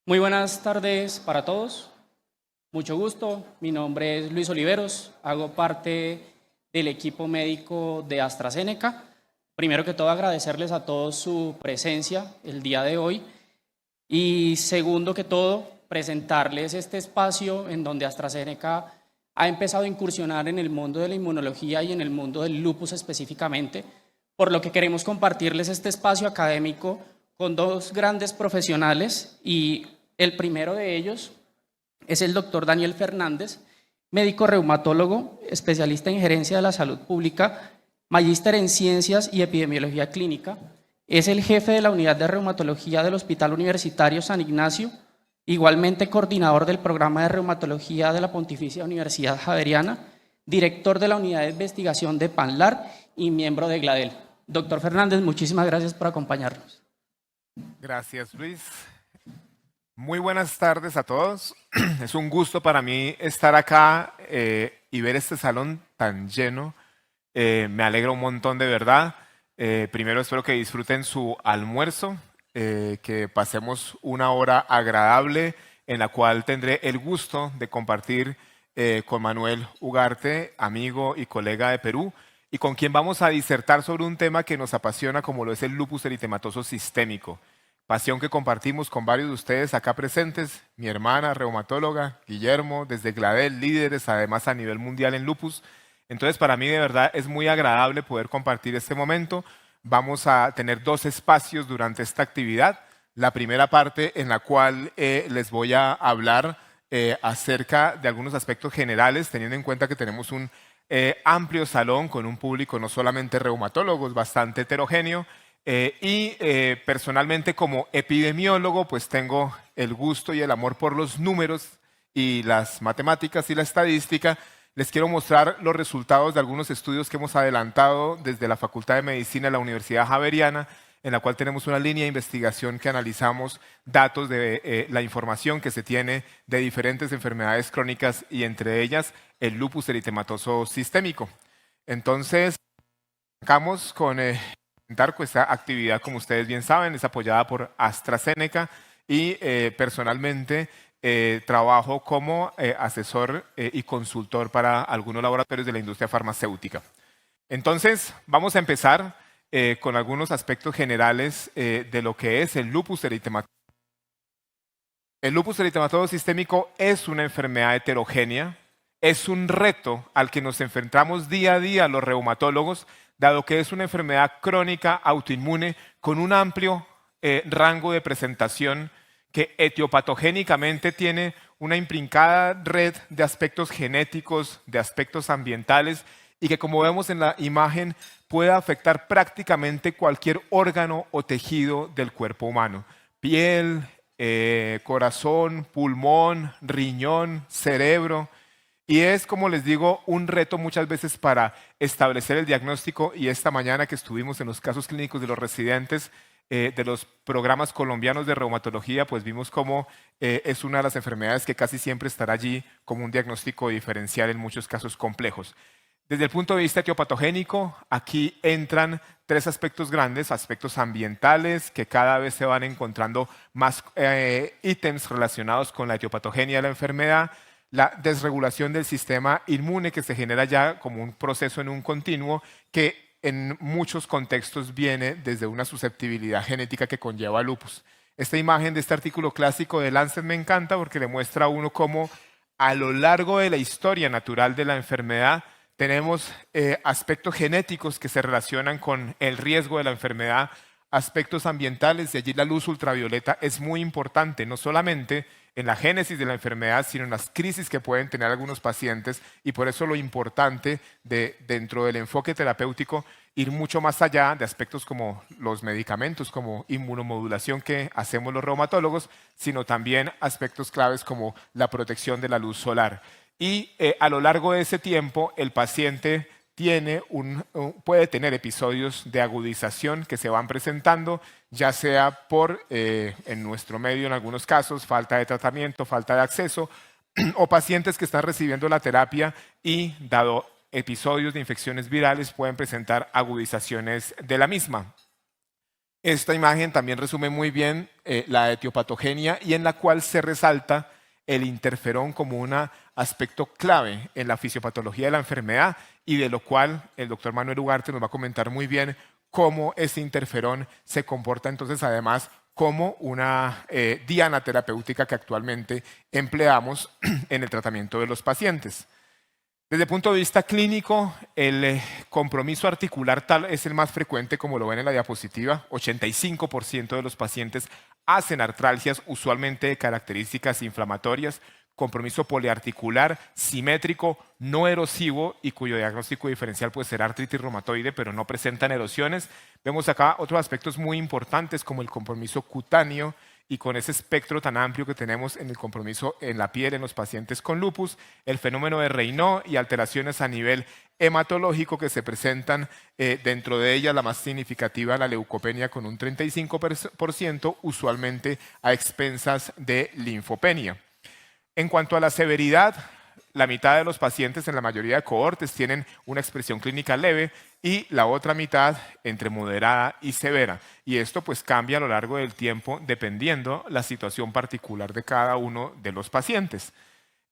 Muy buenas tardes para todos. Mucho gusto. Mi nombre es Luis Oliveros. Hago parte del equipo médico de AstraZeneca. Primero que todo, agradecerles a todos su presencia el día de hoy. Y segundo que todo, presentarles este espacio en donde AstraZeneca ha empezado a incursionar en el mundo de la inmunología y en el mundo del lupus específicamente, por lo que queremos compartirles este espacio académico con dos grandes profesionales y el primero de ellos es el doctor Daniel Fernández, médico reumatólogo, especialista en gerencia de la salud pública, magíster en ciencias y epidemiología clínica. Es el jefe de la unidad de reumatología del Hospital Universitario San Ignacio, igualmente coordinador del programa de reumatología de la Pontificia Universidad Javeriana, director de la unidad de investigación de PANLAR y miembro de GLADEL. Doctor Fernández, muchísimas gracias por acompañarnos. Gracias, Luis. Muy buenas tardes a todos. Es un gusto para mí estar acá y ver este salón tan lleno. Me alegra un montón de verdad. Primero espero que disfruten su almuerzo, que pasemos una hora agradable en la cual tendré el gusto de compartir con Manuel Ugarte, amigo y colega de Perú, y con quien vamos a disertar sobre un tema que nos apasiona como lo es el lupus eritematoso sistémico. Pasión que compartimos con varios de ustedes acá presentes, mi hermana reumatóloga, Guillermo, desde GLADEL, líderes además a nivel mundial en lupus. Entonces para mí de verdad es muy agradable poder compartir este momento. Vamos a tener dos espacios durante esta actividad. La primera parte en la cual les voy a hablar acerca de algunos aspectos generales, teniendo en cuenta que tenemos un amplio salón con un público no solamente reumatólogos, bastante heterogéneo, personalmente como epidemiólogo pues tengo el gusto y el amor por los números y las matemáticas y la estadística. Les quiero mostrar los resultados de algunos estudios que hemos adelantado desde la Facultad de Medicina de la Universidad Javeriana, en la cual tenemos una línea de investigación que analizamos datos de la información que se tiene de diferentes enfermedades crónicas y entre ellas el lupus eritematoso sistémico. Entonces, arrancamos con esta actividad, como ustedes bien saben, es apoyada por AstraZeneca y personalmente trabajo como asesor y consultor para algunos laboratorios de la industria farmacéutica. Entonces, vamos a empezar con algunos aspectos generales de lo que es el lupus eritematoso. El lupus eritematoso sistémico es una enfermedad heterogénea, es un reto al que nos enfrentamos día a día los reumatólogos, dado que es una enfermedad crónica autoinmune con un amplio rango de presentación que etiopatogénicamente tiene una imbrincada red de aspectos genéticos, de aspectos ambientales y que, como vemos en la imagen, puede afectar prácticamente cualquier órgano o tejido del cuerpo humano. Piel, corazón, pulmón, riñón, cerebro. Y es, como les digo, un reto muchas veces para establecer el diagnóstico, y esta mañana que estuvimos en los casos clínicos de los residentes de los programas colombianos de reumatología, pues vimos cómo es una de las enfermedades que casi siempre estará allí como un diagnóstico diferencial en muchos casos complejos. Desde el punto de vista etiopatogénico, aquí entran tres aspectos grandes, aspectos ambientales, que cada vez se van encontrando más ítems relacionados con la etiopatogenia de la enfermedad, la desregulación del sistema inmune que se genera ya como un proceso en un continuo que en muchos contextos viene desde una susceptibilidad genética que conlleva lupus. Esta imagen de este artículo clásico de Lancet me encanta porque le muestra a uno cómo a lo largo de la historia natural de la enfermedad tenemos aspectos genéticos que se relacionan con el riesgo de la enfermedad, aspectos ambientales, y allí la luz ultravioleta es muy importante, no solamente en la génesis de la enfermedad, sino en las crisis que pueden tener algunos pacientes, y por eso lo importante dentro del enfoque terapéutico ir mucho más allá de aspectos como los medicamentos, como inmunomodulación que hacemos los reumatólogos, sino también aspectos claves como la protección de la luz solar. Y a lo largo de ese tiempo el paciente puede tener episodios de agudización que se van presentando, ya sea por, en nuestro medio en algunos casos, falta de tratamiento, falta de acceso, o pacientes que están recibiendo la terapia y, dado episodios de infecciones virales, pueden presentar agudizaciones de la misma. Esta imagen también resume muy bien la etiopatogenia y en la cual se resalta el interferón como un aspecto clave en la fisiopatología de la enfermedad y de lo cual el doctor Manuel Ugarte nos va a comentar muy bien cómo ese interferón se comporta entonces además como una diana terapéutica que actualmente empleamos en el tratamiento de los pacientes. Desde el punto de vista clínico, el compromiso articular tal es el más frecuente, como lo ven en la diapositiva. 85% de los pacientes hacen artralgias, usualmente de características inflamatorias, compromiso poliarticular, simétrico, no erosivo y cuyo diagnóstico diferencial puede ser artritis reumatoide, pero no presentan erosiones. Vemos acá otros aspectos muy importantes como el compromiso cutáneo, y con ese espectro tan amplio que tenemos en el compromiso en la piel en los pacientes con lupus, el fenómeno de Raynaud y alteraciones a nivel hematológico que se presentan dentro de ellas, la más significativa, la leucopenia con un 35%, usualmente a expensas de linfopenia. En cuanto a la severidad, la mitad de los pacientes en la mayoría de cohortes tienen una expresión clínica leve y la otra mitad entre moderada y severa. Y esto pues cambia a lo largo del tiempo dependiendo la situación particular de cada uno de los pacientes.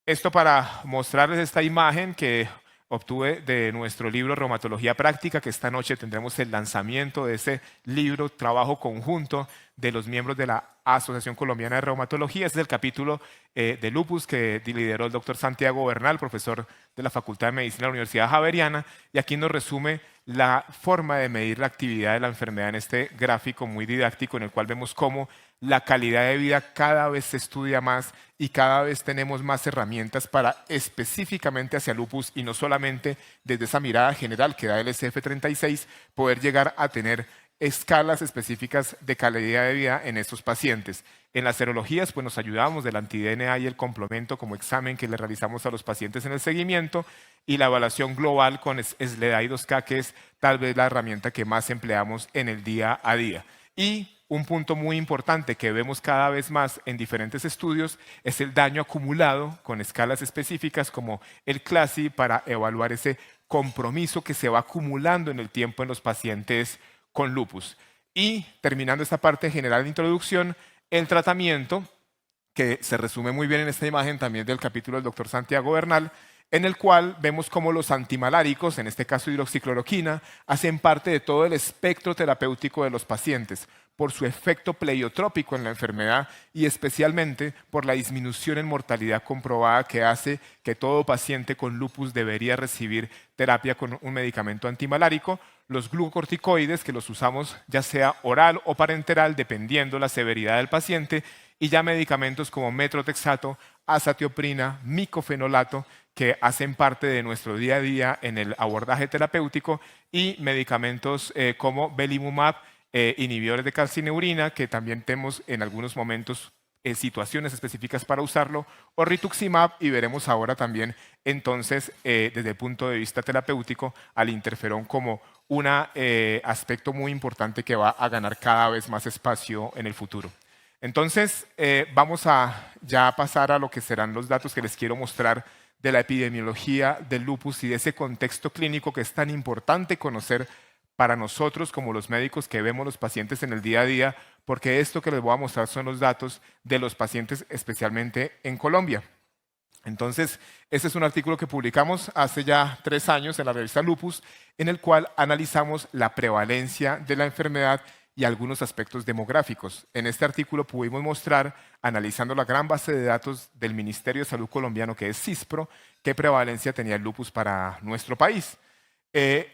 Esto para mostrarles esta imagen que obtuve de nuestro libro Reumatología Práctica, que esta noche tendremos el lanzamiento de ese libro, trabajo conjunto de los miembros de la Asociación Colombiana de Reumatología. Este es el capítulo de lupus que lideró el doctor Santiago Bernal, profesor de la Facultad de Medicina de la Universidad Javeriana, y aquí nos resume la forma de medir la actividad de la enfermedad en este gráfico muy didáctico en el cual vemos cómo la calidad de vida cada vez se estudia más y cada vez tenemos más herramientas para específicamente hacia lupus y no solamente desde esa mirada general que da el SF36 poder llegar a tener escalas específicas de calidad de vida en estos pacientes. En las serologías pues nos ayudamos del anti-DNA y el complemento como examen que le realizamos a los pacientes en el seguimiento y la evaluación global con SLEDAI-2K, que es tal vez la herramienta que más empleamos en el día a día. Y un punto muy importante que vemos cada vez más en diferentes estudios es el daño acumulado con escalas específicas como el CLASI para evaluar ese compromiso que se va acumulando en el tiempo en los pacientes con lupus. Y terminando esta parte general de introducción, el tratamiento, que se resume muy bien en esta imagen también del capítulo del doctor Santiago Bernal, en el cual vemos cómo los antimaláricos, en este caso hidroxicloroquina, hacen parte de todo el espectro terapéutico de los pacientes por su efecto pleiotrópico en la enfermedad y especialmente por la disminución en mortalidad comprobada que hace que todo paciente con lupus debería recibir terapia con un medicamento antimalárico. Los glucocorticoides, que los usamos ya sea oral o parenteral, dependiendo la severidad del paciente, y ya medicamentos como metrotexato, azatioprina, micofenolato, que hacen parte de nuestro día a día en el abordaje terapéutico, y medicamentos como belimumab, inhibidores de calcineurina, que también tenemos en algunos momentos situaciones específicas para usarlo, o rituximab, y veremos ahora también entonces desde el punto de vista terapéutico al interferón como un aspecto muy importante que va a ganar cada vez más espacio en el futuro. Entonces vamos a ya pasar a lo que serán los datos que les quiero mostrar de la epidemiología del lupus y de ese contexto clínico que es tan importante conocer para nosotros como los médicos que vemos los pacientes en el día a día, porque esto que les voy a mostrar son los datos de los pacientes especialmente en Colombia. Entonces, este es un artículo que publicamos hace ya 3 años en la revista Lupus, en el cual analizamos la prevalencia de la enfermedad y algunos aspectos demográficos. En este artículo pudimos mostrar, analizando la gran base de datos del Ministerio de Salud colombiano, que es CISPRO, qué prevalencia tenía el lupus para nuestro país.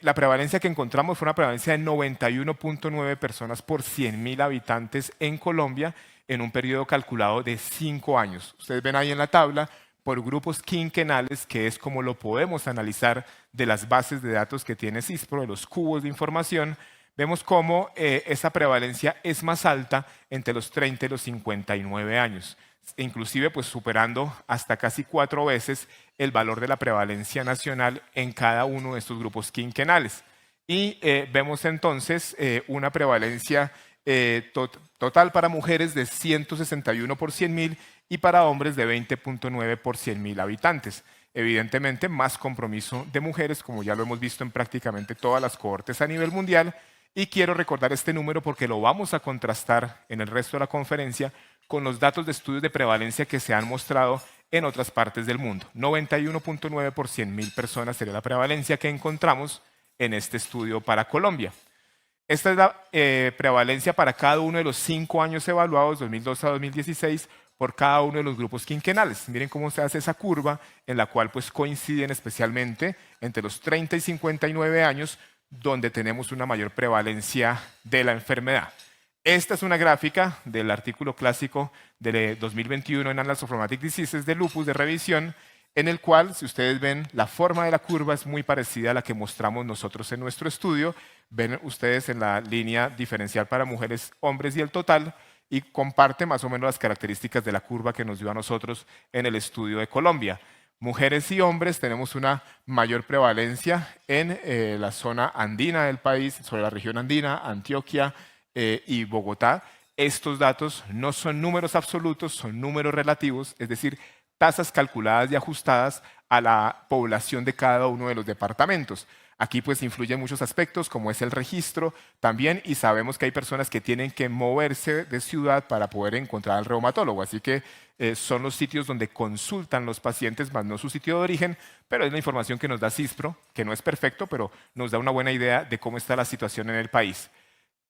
La prevalencia que encontramos fue una prevalencia de 91.9 personas por 100.000 habitantes en Colombia en un periodo calculado de 5 años. Ustedes ven ahí en la tabla por grupos quinquenales, que es como lo podemos analizar de las bases de datos que tiene CISPRO, de los cubos de información. Vemos cómo esa prevalencia es más alta entre los 30 y los 59 años, inclusive pues superando hasta casi 4 veces el valor de la prevalencia nacional en cada uno de estos grupos quinquenales. Y vemos entonces una prevalencia total para mujeres de 161 por 100.000 y para hombres de 20.9 por 100.000 habitantes. Evidentemente, más compromiso de mujeres, como ya lo hemos visto en prácticamente todas las cohortes a nivel mundial, Y quiero recordar este número porque lo vamos a contrastar en el resto de la conferencia con los datos de estudios de prevalencia que se han mostrado en otras partes del mundo. 91.9 por 100.000 personas sería la prevalencia que encontramos en este estudio para Colombia. Esta es la prevalencia para cada uno de los 5 años evaluados, 2012 a 2016, por cada uno de los grupos quinquenales. Miren cómo se hace esa curva en la cual pues, coinciden especialmente entre los 30 y 59 años, donde tenemos una mayor prevalencia de la enfermedad. Esta es una gráfica del artículo clásico de 2021 en Annals of Rheumatic Diseases de Lupus de revisión, en el cual, si ustedes ven, la forma de la curva es muy parecida a la que mostramos nosotros en nuestro estudio. Ven ustedes en la línea diferencial para mujeres, hombres y el total, y comparte más o menos las características de la curva que nos dio a nosotros en el estudio de Colombia. Mujeres y hombres tenemos una mayor prevalencia en la zona andina del país, sobre la región andina, Antioquia y Bogotá. Estos datos no son números absolutos, son números relativos, es decir, tasas calculadas y ajustadas a la población de cada uno de los departamentos. Aquí pues influyen muchos aspectos como es el registro también y sabemos que hay personas que tienen que moverse de ciudad para poder encontrar al reumatólogo, así que son los sitios donde consultan los pacientes, más no su sitio de origen, pero es la información que nos da CISPRO, que no es perfecto, pero nos da una buena idea de cómo está la situación en el país.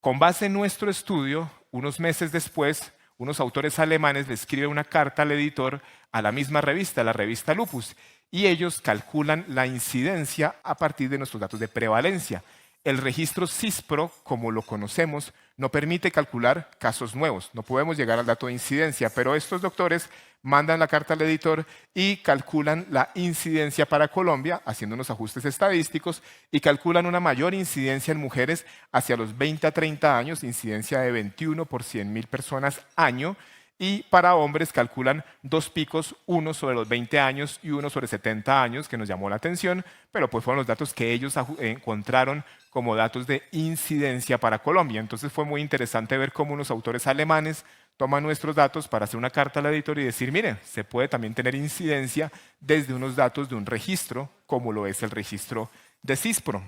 Con base en nuestro estudio, unos meses después, unos autores alemanes le escriben una carta al editor a la misma revista, la revista Lupus, y ellos calculan la incidencia a partir de nuestros datos de prevalencia. El registro CISPRO, como lo conocemos, no permite calcular casos nuevos. No podemos llegar al dato de incidencia, pero estos doctores mandan la carta al editor y calculan la incidencia para Colombia, haciendo unos ajustes estadísticos, y calculan una mayor incidencia en mujeres hacia los 20 a 30 años, incidencia de 21 por 100.000 personas año, y para hombres calculan 2 picos, uno sobre los 20 años y uno sobre 70 años, que nos llamó la atención, pero pues fueron los datos que ellos encontraron como datos de incidencia para Colombia. Entonces fue muy interesante ver cómo unos autores alemanes toman nuestros datos para hacer una carta al editor y decir, mire, se puede también tener incidencia desde unos datos de un registro, como lo es el registro de CISPRO.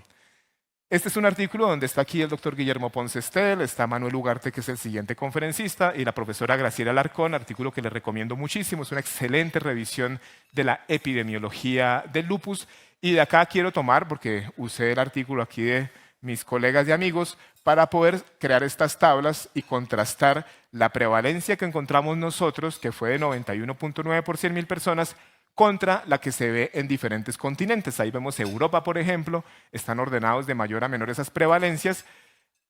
Este es un artículo donde está aquí el doctor Guillermo Ponce Estel, está Manuel Ugarte, que es el siguiente conferencista, y la profesora Graciela Alarcón, artículo que les recomiendo muchísimo. Es una excelente revisión de la epidemiología del lupus. Y de acá quiero tomar, porque usé el artículo aquí de mis colegas y amigos, para poder crear estas tablas y contrastar la prevalencia que encontramos nosotros, que fue de 91.9 por 100.000 personas, contra la que se ve en diferentes continentes. Ahí vemos Europa, por ejemplo, están ordenados de mayor a menor esas prevalencias.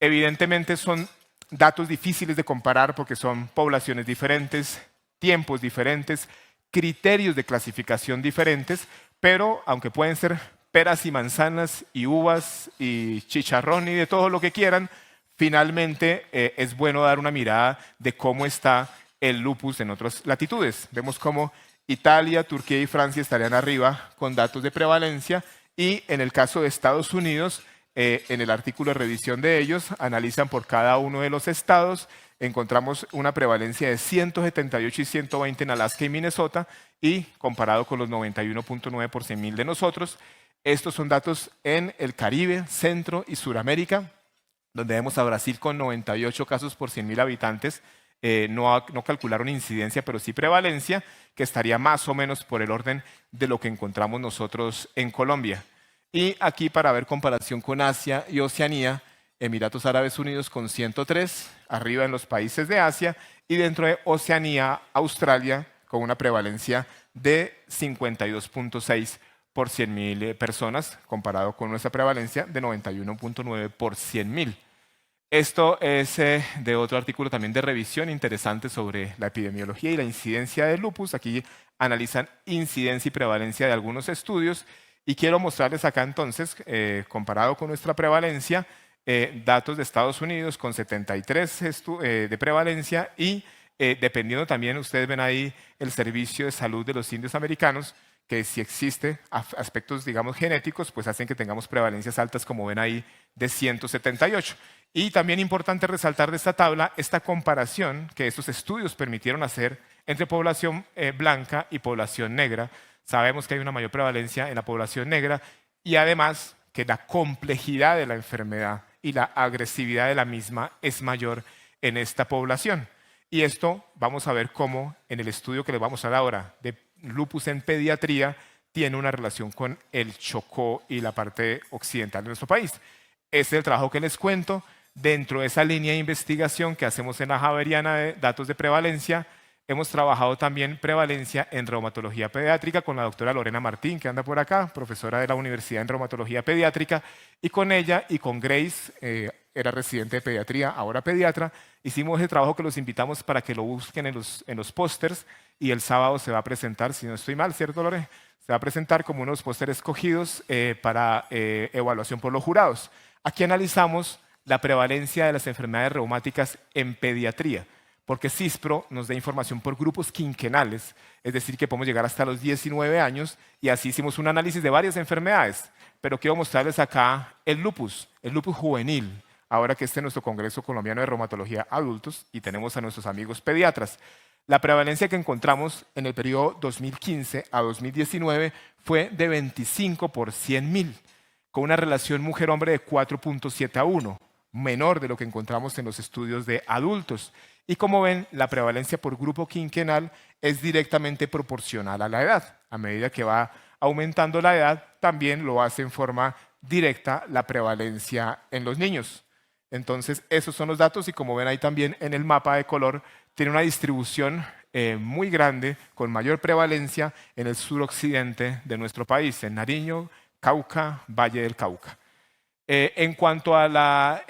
Evidentemente son datos difíciles de comparar porque son poblaciones diferentes, tiempos diferentes, criterios de clasificación diferentes, pero aunque pueden ser peras y manzanas y uvas y chicharrón y de todo lo que quieran, finalmente es bueno dar una mirada de cómo está el lupus en otras latitudes. Vemos cómo Italia, Turquía y Francia estarían arriba con datos de prevalencia y en el caso de Estados Unidos, en el artículo de revisión de ellos, analizan por cada uno de los estados, encontramos una prevalencia de 178 y 120 en Alaska y Minnesota y comparado con los 91.9 por 100.000 de nosotros. Estos son datos en el Caribe, Centro y Suramérica, donde vemos a Brasil con 98 casos por 100.000 habitantes. No calcularon incidencia, pero sí prevalencia, que estaría más o menos por el orden de lo que encontramos nosotros en Colombia. Y aquí para ver comparación con Asia y Oceanía, Emiratos Árabes Unidos con 103, arriba en los países de Asia, y dentro de Oceanía, Australia, con una prevalencia de 52.6 por 100.000 personas, comparado con nuestra prevalencia de 91.9 por 100.000. Esto es de otro artículo también de revisión interesante sobre la epidemiología y la incidencia del lupus. Aquí analizan incidencia y prevalencia de algunos estudios y quiero mostrarles acá entonces, comparado con nuestra prevalencia, datos de Estados Unidos con 73 de prevalencia y dependiendo también, ustedes ven ahí el servicio de salud de los indios americanos, que si existe aspectos, digamos, genéticos, pues hacen que tengamos prevalencias altas, como ven ahí, de 178. Y también importante resaltar de esta tabla esta comparación que estos estudios permitieron hacer entre población blanca y población negra. Sabemos que hay una mayor prevalencia en la población negra y además que la complejidad de la enfermedad y la agresividad de la misma es mayor en esta población. Y esto vamos a ver cómo en el estudio que les vamos a dar ahora de lupus en pediatría tiene una relación con el Chocó y la parte occidental de nuestro país. Este es el trabajo que les cuento. Dentro de esa línea de investigación que hacemos en la Javeriana de datos de prevalencia, hemos trabajado también prevalencia en reumatología pediátrica con la doctora Lorena Martín, que anda por acá, profesora de la Universidad en Reumatología Pediátrica, y con ella y con Grace, era residente de pediatría, ahora pediatra, hicimos ese trabajo que los invitamos para que lo busquen en los pósters, y el sábado se va a presentar, si no estoy mal, ¿cierto, Lore? Se va a presentar como unos pósteres escogidos para evaluación por los jurados. Aquí analizamos la prevalencia de las enfermedades reumáticas en pediatría, porque CISPRO nos da información por grupos quinquenales, es decir, que podemos llegar hasta los 19 años, y así hicimos un análisis de varias enfermedades. Pero quiero mostrarles acá el lupus juvenil, ahora que este es nuestro Congreso Colombiano de Reumatología Adultos y tenemos a nuestros amigos pediatras. La prevalencia que encontramos en el periodo 2015 a 2019 fue de 25 por 100.000, con una relación mujer-hombre de 4.7 a 1, menor de lo que encontramos en los estudios de adultos. Y como ven, la prevalencia por grupo quinquenal es directamente proporcional a la edad. A medida que va aumentando la edad, también lo hace en forma directa la prevalencia en los niños. Entonces, esos son los datos y como ven ahí también en el mapa de color, tiene una distribución muy grande, con mayor prevalencia en el suroccidente de nuestro país, en Nariño, Cauca, Valle del Cauca. En cuanto a la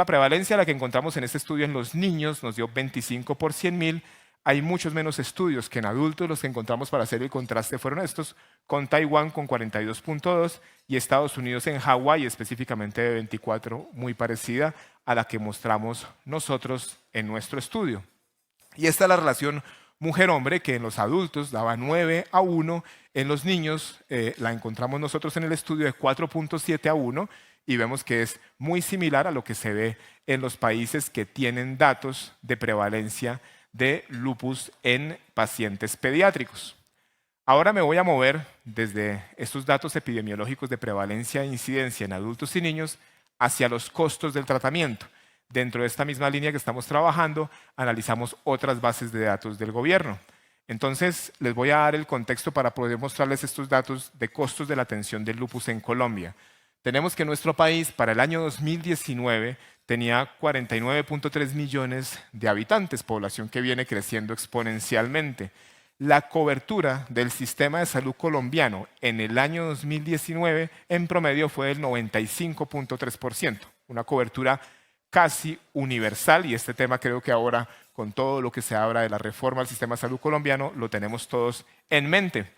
prevalencia, la que encontramos en este estudio en los niños nos dio 25 por 100.000. Hay muchos menos estudios que en adultos. Los que encontramos para hacer el contraste fueron estos, con Taiwán con 42.2 y Estados Unidos en Hawái específicamente de 24, muy parecida a la que mostramos nosotros en nuestro estudio. Y esta es la relación mujer-hombre, que en los adultos daba 9 a 1, en los niños la encontramos nosotros en el estudio de 4.7 a 1, y vemos que es muy similar a lo que se ve en los países que tienen datos de prevalencia de lupus en pacientes pediátricos. Ahora me voy a mover desde estos datos epidemiológicos de prevalencia e incidencia en adultos y niños hacia los costos del tratamiento. Dentro de esta misma línea que estamos trabajando, analizamos otras bases de datos del gobierno. Entonces, les voy a dar el contexto para poder mostrarles estos datos de costos de la atención del lupus en Colombia. Tenemos que nuestro país para el año 2019 tenía 49.3 millones de habitantes, población que viene creciendo exponencialmente. La cobertura del sistema de salud colombiano en el año 2019 en promedio fue del 95.3%, una cobertura casi universal, y este tema creo que ahora con todo lo que se habla de la reforma al sistema de salud colombiano lo tenemos todos en mente.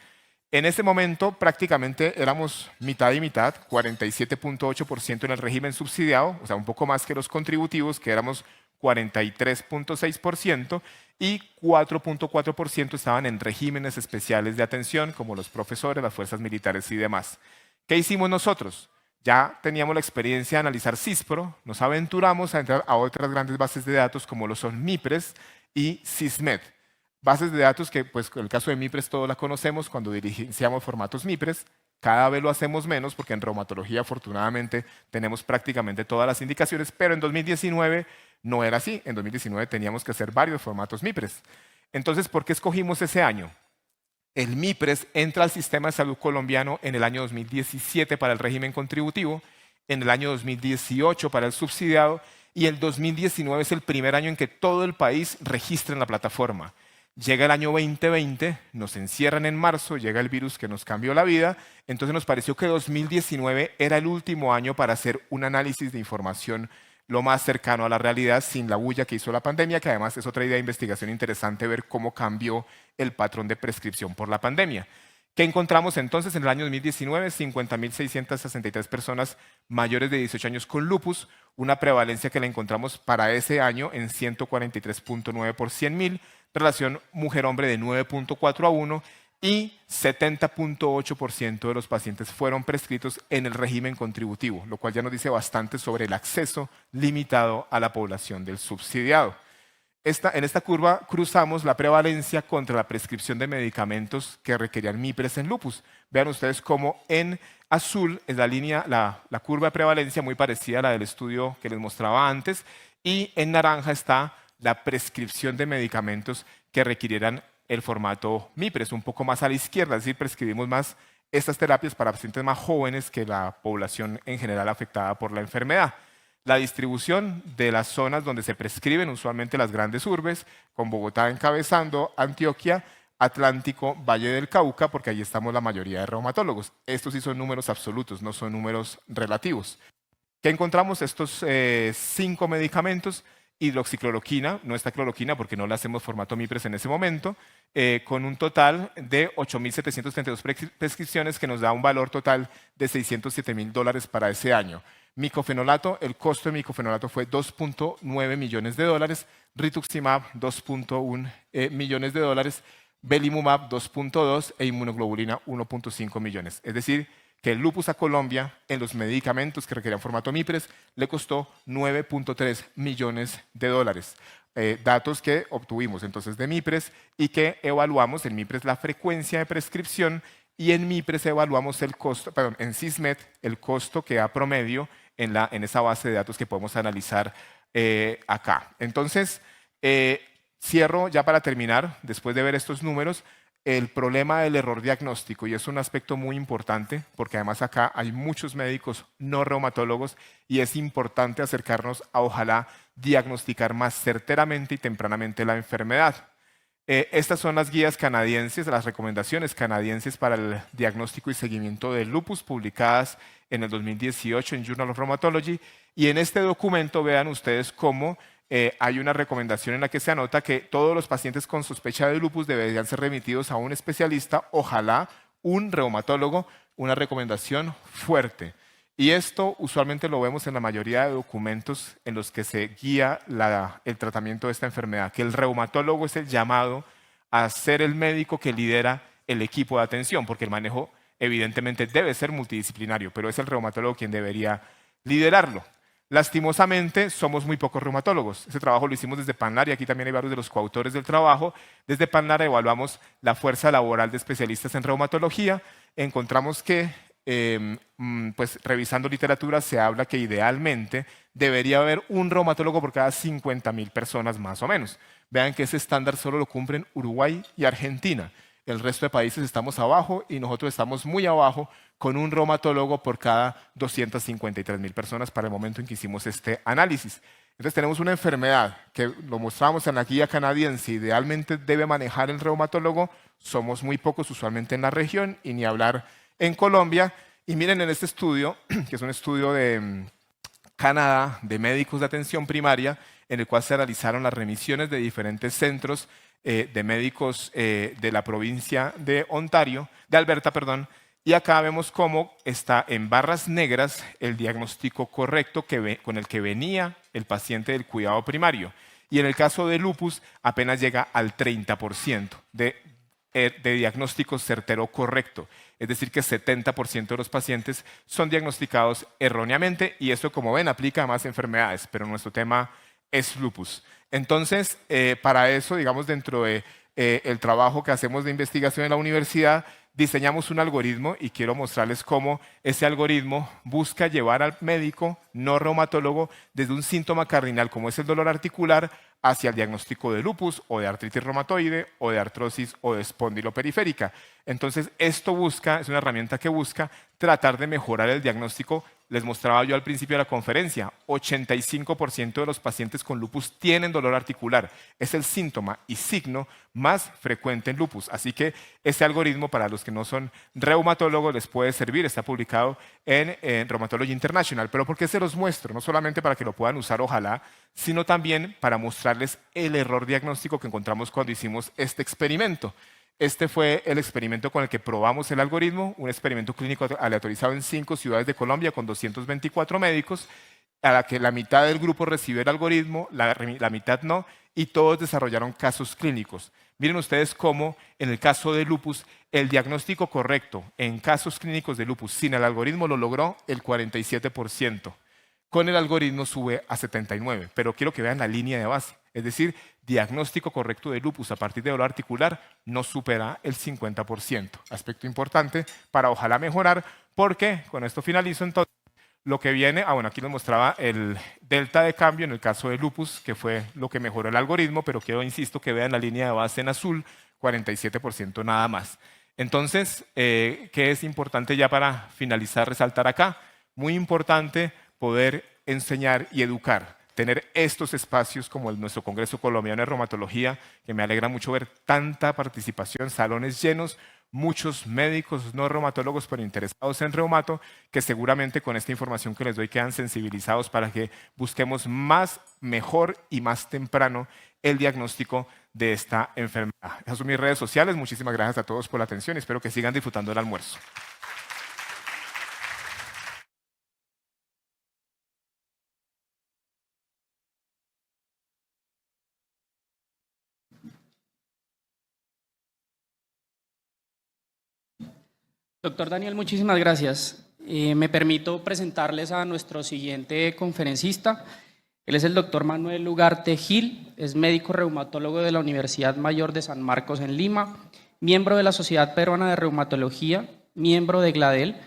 En ese momento prácticamente éramos mitad y mitad, 47.8% en el régimen subsidiado, o sea, un poco más que los contributivos, que éramos 43.6%, y 4.4% estaban en regímenes especiales de atención, como los profesores, las fuerzas militares y demás. ¿Qué hicimos nosotros? Ya teníamos la experiencia de analizar CISPRO, nos aventuramos a entrar a otras grandes bases de datos como lo son MIPRES y SISMED. Bases de datos que, pues, en el caso de MIPRES todos la conocemos cuando dirigenciamos formatos MIPRES. Cada vez lo hacemos menos porque en reumatología afortunadamente tenemos prácticamente todas las indicaciones, pero en 2019 no era así. En 2019 teníamos que hacer varios formatos MIPRES. Entonces, ¿por qué escogimos ese año? El MIPRES entra al sistema de salud colombiano en el año 2017 para el régimen contributivo, en el año 2018 para el subsidiado, y el 2019 es el primer año en que todo el país registra en la plataforma. Llega el año 2020, nos encierran en marzo, llega el virus que nos cambió la vida, entonces nos pareció que 2019 era el último año para hacer un análisis de información lo más cercano a la realidad sin la bulla que hizo la pandemia, que además es otra idea de investigación interesante ver cómo cambió el patrón de prescripción por la pandemia. ¿Qué encontramos entonces en el año 2019? 50.663 personas mayores de 18 años con lupus, una prevalencia que la encontramos para ese año en 143.9 por 100.000, relación mujer-hombre de 9.4 a 1, y 70.8% de los pacientes fueron prescritos en el régimen contributivo, lo cual ya nos dice bastante sobre el acceso limitado a la población del subsidiado. En esta curva cruzamos la prevalencia contra la prescripción de medicamentos que requerían MIPRES en lupus. Vean ustedes cómo en azul es la línea, la curva de prevalencia muy parecida a la del estudio que les mostraba antes, y en naranja está la prescripción de medicamentos que requirieran el formato MIPRES, un poco más a la izquierda, es decir, prescribimos más estas terapias para pacientes más jóvenes que la población en general afectada por la enfermedad. La distribución de las zonas donde se prescriben, usualmente las grandes urbes, con Bogotá encabezando, Antioquia, Atlántico, Valle del Cauca, porque allí estamos la mayoría de reumatólogos. Estos sí son números absolutos, no son números relativos. ¿Qué encontramos? Estos 5 medicamentos, hidroxicloroquina, no esta cloroquina porque no la hacemos formato MIPRES en ese momento, con un total de 8.732 prescripciones que nos da un valor total de $607.000 para ese año. Micofenolato, el costo de micofenolato fue $2.9 millones, rituximab $2.1 millones, belimumab 2.2 e inmunoglobulina 1.5 millones. Es decir, que el lupus a Colombia en los medicamentos que requerían formato MIPRES le costó $9.3 millones. Datos que obtuvimos entonces de MIPRES y que evaluamos en MIPRES la frecuencia de prescripción y en MIPRES evaluamos el costo, perdón, en SISMED el costo que da promedio en esa base de datos que podemos analizar acá. Entonces, cierro ya para terminar, después de ver estos números, el problema del error diagnóstico, y es un aspecto muy importante, porque además acá hay muchos médicos no reumatólogos y es importante acercarnos a ojalá diagnosticar más certeramente y tempranamente la enfermedad. Estas son las guías canadienses, las recomendaciones canadienses para el diagnóstico y seguimiento del lupus, publicadas en el 2018 en Journal of Rheumatology, y en este documento vean ustedes cómo hay una recomendación en la que se anota que todos los pacientes con sospecha de lupus deberían ser remitidos a un especialista, ojalá un reumatólogo, una recomendación fuerte. Y esto usualmente lo vemos en la mayoría de documentos en los que se guía el tratamiento de esta enfermedad, que el reumatólogo es el llamado a ser el médico que lidera el equipo de atención, porque el manejo evidentemente debe ser multidisciplinario, pero es el reumatólogo quien debería liderarlo. Lastimosamente, somos muy pocos reumatólogos. Ese trabajo lo hicimos desde PANLAR y aquí también hay varios de los coautores del trabajo. Desde PANLAR evaluamos la fuerza laboral de especialistas en reumatología. Encontramos que, pues, revisando literatura, se habla que idealmente debería haber un reumatólogo por cada 50.000 personas más o menos. Vean que ese estándar solo lo cumplen Uruguay y Argentina. El resto de países estamos abajo y nosotros estamos muy abajo, con un reumatólogo por cada 253.000 personas para el momento en que hicimos este análisis. Entonces tenemos una enfermedad que lo mostramos en la guía canadiense, idealmente debe manejar el reumatólogo, somos muy pocos usualmente en la región y ni hablar en Colombia. Y miren en este estudio, que es un estudio de Canadá, de médicos de atención primaria, en el cual se realizaron las remisiones de diferentes centros de médicos de la provincia de Alberta, y acá vemos cómo está en barras negras el diagnóstico correcto con el que venía el paciente del cuidado primario. Y en el caso de lupus apenas llega al 30% de diagnóstico certero correcto. Es decir, que 70% de los pacientes son diagnosticados erróneamente y eso, como ven, aplica a más enfermedades, pero nuestro tema es lupus. Entonces, para eso, digamos, dentro de el trabajo que hacemos de investigación en la universidad, diseñamos un algoritmo y quiero mostrarles cómo ese algoritmo busca llevar al médico no reumatólogo desde un síntoma cardinal como es el dolor articular hacia el diagnóstico de lupus o de artritis reumatoide o de artrosis o de espondiloperiferia. Entonces, esto es una herramienta que busca tratar de mejorar el diagnóstico. Les mostraba yo al principio de la conferencia, 85% de los pacientes con lupus tienen dolor articular. Es el síntoma y signo más frecuente en lupus. Así que ese algoritmo, para los que no son reumatólogos, les puede servir. Está publicado en Rheumatology International. Pero ¿por qué se los muestro? No solamente para que lo puedan usar, ojalá, sino también para mostrarles el error diagnóstico que encontramos cuando hicimos este experimento. Este fue el experimento con el que probamos el algoritmo, un experimento clínico aleatorizado en 5 ciudades de Colombia con 224 médicos, a la que la mitad del grupo recibió el algoritmo, la mitad no, y todos desarrollaron casos clínicos. Miren ustedes cómo en el caso de lupus, el diagnóstico correcto en casos clínicos de lupus sin el algoritmo lo logró el 47%. Con el algoritmo sube a 79%, pero quiero que vean la línea de base. Es decir, diagnóstico correcto de lupus a partir de dolor articular no supera el 50%. Aspecto importante para ojalá mejorar, porque con esto finalizo entonces. Lo que viene, bueno, aquí nos mostraba el delta de cambio en el caso de lupus, que fue lo que mejoró el algoritmo, pero quiero, insisto, que vean la línea de base en azul, 47% nada más. Entonces, ¿qué es importante ya para finalizar, resaltar acá? Muy importante poder enseñar y educar, tener estos espacios como nuestro Congreso Colombiano de Reumatología, que me alegra mucho ver tanta participación, salones llenos, muchos médicos no reumatólogos pero interesados en reumato, que seguramente con esta información que les doy quedan sensibilizados para que busquemos más, mejor y más temprano el diagnóstico de esta enfermedad. Esas son mis redes sociales. Muchísimas gracias a todos por la atención y espero que sigan disfrutando el almuerzo. Doctor Daniel, muchísimas gracias. Me permito presentarles a nuestro siguiente conferencista. Él es el doctor Manuel Ugarte Gil, es médico reumatólogo de la Universidad Mayor de San Marcos en Lima, miembro de la Sociedad Peruana de Reumatología, miembro de GLADEL,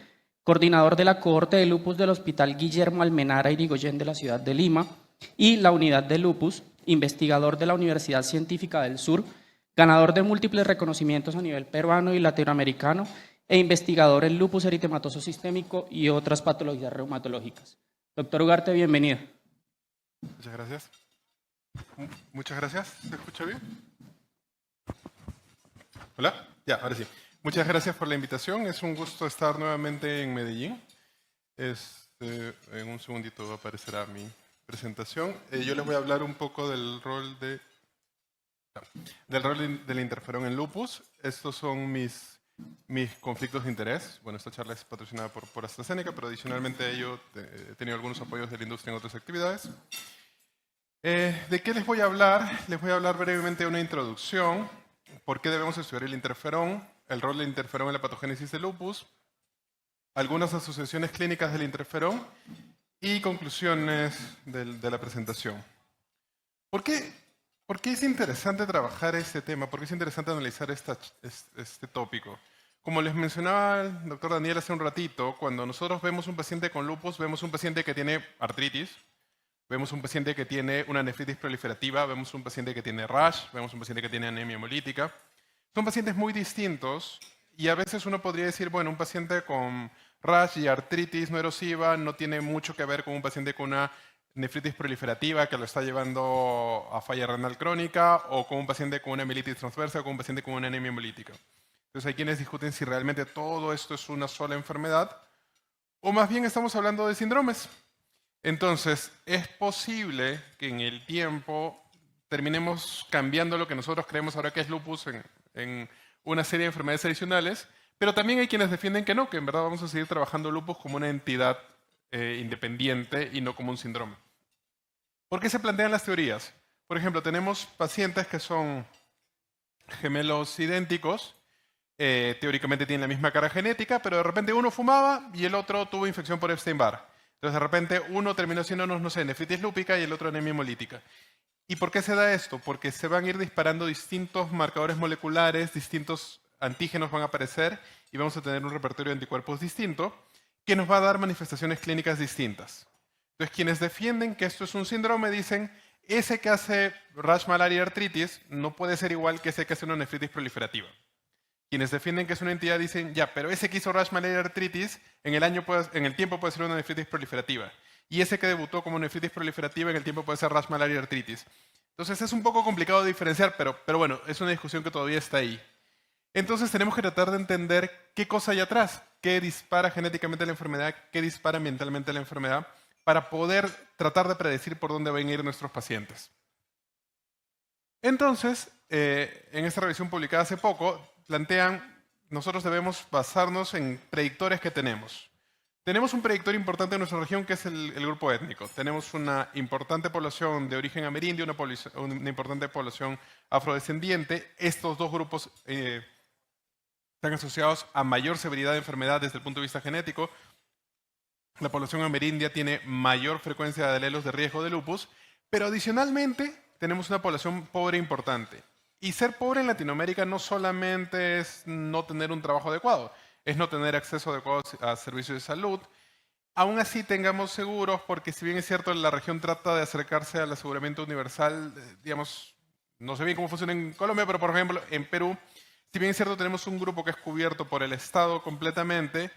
coordinador de la cohorte de lupus del Hospital Guillermo Almenara Irigoyen de la ciudad de Lima y la unidad de lupus, investigador de la Universidad Científica del Sur, ganador de múltiples reconocimientos a nivel peruano y latinoamericano e investigador en lupus eritematoso sistémico y otras patologías reumatológicas. Doctor Ugarte, bienvenido. Muchas gracias. Muchas gracias. ¿Se escucha bien? ¿Hola? Ya, ahora sí. Muchas gracias por la invitación. Es un gusto estar nuevamente en Medellín. En un segundito aparecerá mi presentación. Yo les voy a hablar un poco del rol del interferón en lupus. Estos son mis conflictos de interés. Bueno, esta charla es patrocinada por AstraZeneca, pero adicionalmente a ello he tenido algunos apoyos de la industria en otras actividades. ¿De qué les voy a hablar? Les voy a hablar brevemente de una introducción, por qué debemos estudiar el interferón, el rol del interferón en la patogénesis de lupus, algunas asociaciones clínicas del interferón y conclusiones de la presentación. ¿Por qué es interesante trabajar este tema? ¿Por qué es interesante analizar este tópico? Como les mencionaba el doctor Daniel hace un ratito, cuando nosotros vemos un paciente con lupus, vemos un paciente que tiene artritis, vemos un paciente que tiene una nefritis proliferativa, vemos un paciente que tiene rash, vemos un paciente que tiene anemia hemolítica. Son pacientes muy distintos y a veces uno podría decir, bueno, un paciente con rash y artritis no erosiva no tiene mucho que ver con un paciente con una nefritis proliferativa que lo está llevando a falla renal crónica o con un paciente con una mielitis transversa o con un paciente con una anemia hemolítica. Entonces hay quienes discuten si realmente todo esto es una sola enfermedad o más bien estamos hablando de síndromes. Entonces, es posible que en el tiempo terminemos cambiando lo que nosotros creemos ahora que es lupus en una serie de enfermedades adicionales, pero también hay quienes defienden que no, que en verdad vamos a seguir trabajando lupus como una entidad independiente y no como un síndrome. ¿Por qué se plantean las teorías? Por ejemplo, tenemos pacientes que son gemelos idénticos, teóricamente tienen la misma carga genética, pero de repente uno fumaba y el otro tuvo infección por Epstein-Barr. Entonces, de repente, uno terminó siendo, no sé, nefritis lúpica y el otro anemia hemolítica. ¿Y por qué se da esto? Porque se van a ir disparando distintos marcadores moleculares, distintos antígenos van a aparecer y vamos a tener un repertorio de anticuerpos distinto que nos va a dar manifestaciones clínicas distintas. Entonces, quienes defienden que esto es un síndrome dicen, ese que hace rash, malaria y artritis no puede ser igual que ese que hace una nefritis proliferativa. Quienes defienden que es una entidad dicen, ya, pero ese que hizo rash, malaria y artritis, en el tiempo puede ser una nefritis proliferativa. Y ese que debutó como nefritis proliferativa, en el tiempo puede ser rash, malaria y artritis. Entonces es un poco complicado de diferenciar, pero bueno, es una discusión que todavía está ahí. Entonces tenemos que tratar de entender qué cosa hay atrás, qué dispara genéticamente la enfermedad, qué dispara ambientalmente la enfermedad, para poder tratar de predecir por dónde van a ir nuestros pacientes. Entonces, en esta revisión publicada hace poco, plantean, nosotros debemos basarnos en predictores que tenemos. Tenemos un predictor importante en nuestra región que es el grupo étnico. Tenemos una importante población de origen amerindio, una importante población afrodescendiente. Estos dos grupos están asociados a mayor severidad de enfermedad desde el punto de vista genético. La población amerindia tiene mayor frecuencia de alelos de riesgo de lupus, pero adicionalmente tenemos una población pobre importante. Y ser pobre en Latinoamérica no solamente es no tener un trabajo adecuado, es no tener acceso adecuado a servicios de salud. Aún así tengamos seguros, porque si bien es cierto la región trata de acercarse al aseguramiento universal, digamos, no sé bien cómo funciona en Colombia, pero por ejemplo en Perú, si bien es cierto tenemos un grupo que es cubierto por el Estado completamente,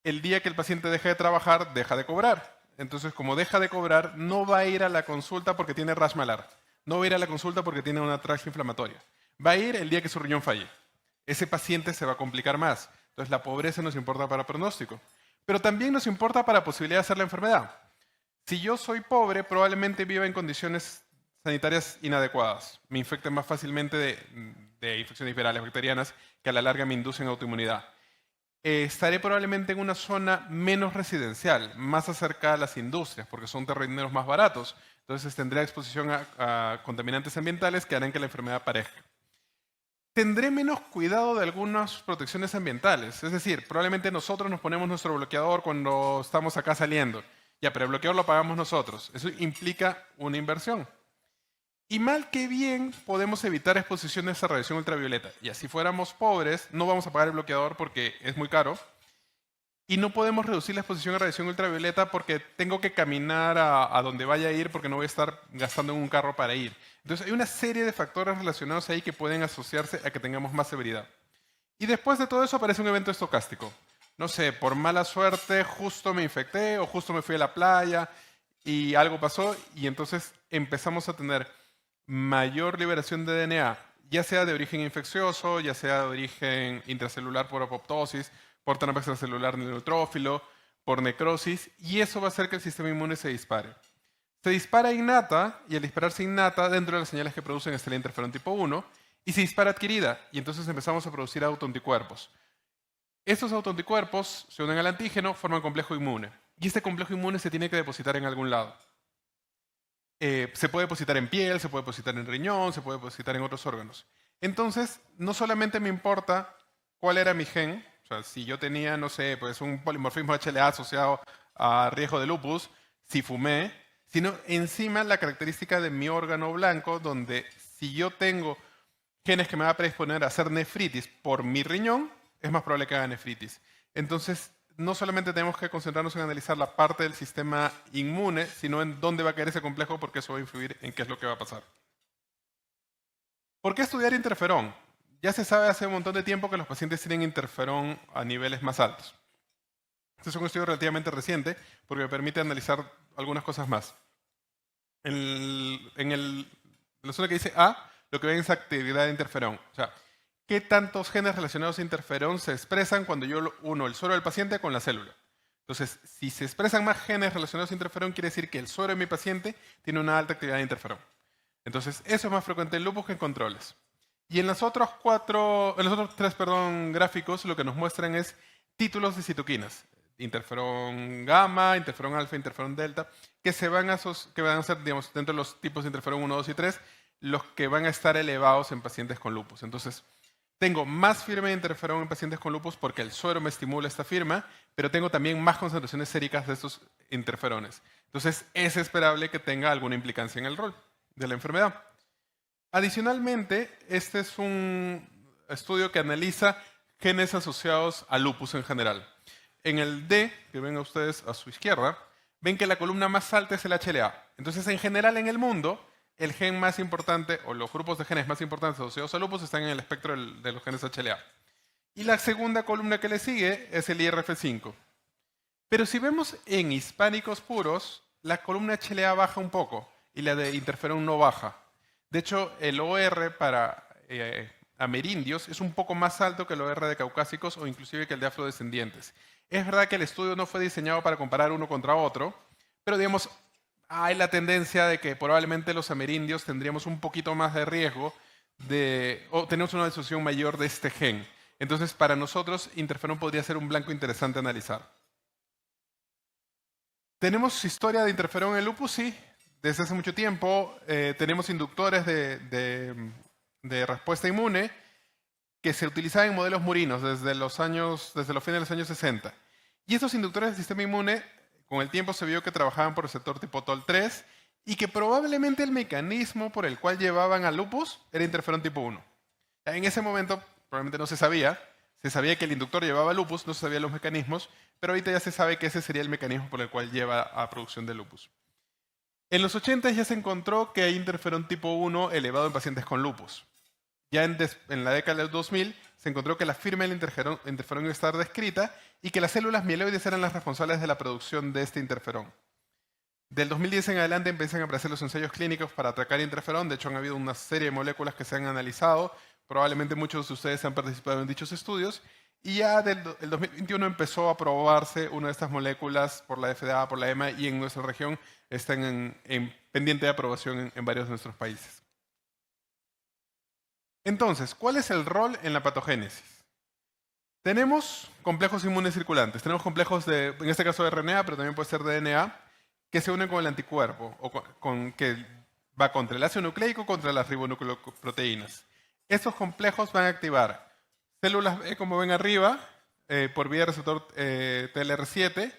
el día que el paciente deja de trabajar, deja de cobrar. Entonces, como deja de cobrar, no va a ir a la consulta porque tiene rash malar. No va a ir a la consulta porque tiene una atracción inflamatoria. Va a ir el día que su riñón falle. Ese paciente se va a complicar más. Entonces, la pobreza nos importa para pronóstico. Pero también nos importa para posibilidad de hacer la enfermedad. Si yo soy pobre, probablemente viva en condiciones sanitarias inadecuadas. Me infecten más fácilmente de infecciones virales bacterianas que a la larga me inducen autoinmunidad. Estaré probablemente en una zona menos residencial, más acercada a las industrias, porque son terrenos más baratos. Entonces tendré exposición a contaminantes ambientales que harán que la enfermedad aparezca. Tendré menos cuidado de algunas protecciones ambientales. Es decir, probablemente nosotros nos ponemos nuestro bloqueador cuando estamos acá saliendo. Ya, pero el bloqueador lo pagamos nosotros. Eso implica una inversión. Y mal que bien podemos evitar exposiciones a radiación ultravioleta. Y así fuéramos pobres, no vamos a pagar el bloqueador porque es muy caro. Y no podemos reducir la exposición a radiación ultravioleta porque tengo que caminar a donde vaya a ir porque no voy a estar gastando en un carro para ir. Entonces hay una serie de factores relacionados ahí que pueden asociarse a que tengamos más severidad. Y después de todo eso aparece un evento estocástico. No sé, por mala suerte justo me infecté o justo me fui a la playa y algo pasó y entonces empezamos a tener mayor liberación de DNA, ya sea de origen infeccioso, ya sea de origen intracelular por apoptosis, por trampa extracelular neutrófilo, por necrosis, y eso va a hacer que el sistema inmune se dispare. Se dispara innata, y al dispararse innata, dentro de las señales que producen está el interferón tipo 1, y se dispara adquirida, y entonces empezamos a producir autoanticuerpos. Estos autoanticuerpos se unen al antígeno, forman complejo inmune, y este complejo inmune se tiene que depositar en algún lado. Se puede depositar en piel, se puede depositar en riñón, se puede depositar en otros órganos. Entonces, no solamente me importa cuál era mi gen, o sea, si yo tenía, no sé, pues un polimorfismo HLA asociado a riesgo de lupus, si fumé, sino encima la característica de mi órgano blanco, donde si yo tengo genes que me va a predisponer a hacer nefritis por mi riñón, es más probable que haga nefritis. Entonces, no solamente tenemos que concentrarnos en analizar la parte del sistema inmune, sino en dónde va a caer ese complejo, porque eso va a influir en qué es lo que va a pasar. ¿Por qué estudiar interferón? Ya se sabe hace un montón de tiempo que los pacientes tienen interferón a niveles más altos. Este es un estudio relativamente reciente porque me permite analizar algunas cosas más. En la zona que dice A, lo que ven es actividad de interferón. O sea, ¿qué tantos genes relacionados a interferón se expresan cuando yo uno el suero del paciente con la célula? Entonces, si se expresan más genes relacionados a interferón, quiere decir que el suero de mi paciente tiene una alta actividad de interferón. Entonces, eso es más frecuente en lupus que en controles. Y en los otros tres gráficos, lo que nos muestran es títulos de citoquinas. Interferón gamma, interferón alfa, interferón delta, que van a ser, digamos, dentro de los tipos de interferón 1, 2 y 3, los que van a estar elevados en pacientes con lupus. Entonces, tengo más firma de interferón en pacientes con lupus porque el suero me estimula esta firma, pero tengo también más concentraciones séricas de estos interferones. Entonces, es esperable que tenga alguna implicancia en el rol de la enfermedad. Adicionalmente, este es un estudio que analiza genes asociados a lupus en general. En el D, que ven ustedes a su izquierda, ven que la columna más alta es el HLA. Entonces, en general en el mundo, el gen más importante o los grupos de genes más importantes asociados a lupus están en el espectro de los genes HLA. Y la segunda columna que le sigue es el IRF5. Pero si vemos en hispánicos puros, la columna HLA baja un poco y la de interferón no baja. De hecho, el OR para amerindios es un poco más alto que el OR de caucásicos o inclusive que el de afrodescendientes. Es verdad que el estudio no fue diseñado para comparar uno contra otro, pero digamos, hay la tendencia de que probablemente los amerindios tendríamos un poquito más de riesgo o tenemos una disociación mayor de este gen. Entonces, para nosotros, interferón podría ser un blanco interesante a analizar. ¿Tenemos historia de interferón en lupus? Sí. Desde hace mucho tiempo tenemos inductores de respuesta inmune que se utilizaban en modelos murinos desde los fines de los años 60. Y estos inductores del sistema inmune, con el tiempo se vio que trabajaban por receptor tipo TOL3 y que probablemente el mecanismo por el cual llevaban al lupus era interferón tipo 1. En ese momento probablemente no se sabía que el inductor llevaba lupus, no se sabían los mecanismos, pero ahorita ya se sabe que ese sería el mecanismo por el cual lleva a producción de lupus. En los 80 ya se encontró que hay interferón tipo 1 elevado en pacientes con lupus. Ya en la década del 2000 se encontró que la firma del interferón iba a estar descrita y que las células mieloides eran las responsables de la producción de este interferón. Del 2010 en adelante empiezan a aparecer los ensayos clínicos para atacar interferón. De hecho, han habido una serie de moléculas que se han analizado. Probablemente muchos de ustedes han participado en dichos estudios. Y ya el 2021 empezó a probarse una de estas moléculas por la FDA, por la EMA, y en nuestra región están en pendiente de aprobación en varios de nuestros países. Entonces, ¿cuál es el rol en la patogénesis? Tenemos complejos inmunes circulantes. Tenemos complejos en este caso de RNA, pero también puede ser de DNA, que se unen con el anticuerpo, o que va contra el ácido nucleico, contra las ribonucleoproteínas. Estos complejos van a activar células B, como ven arriba, por vía receptor TLR7,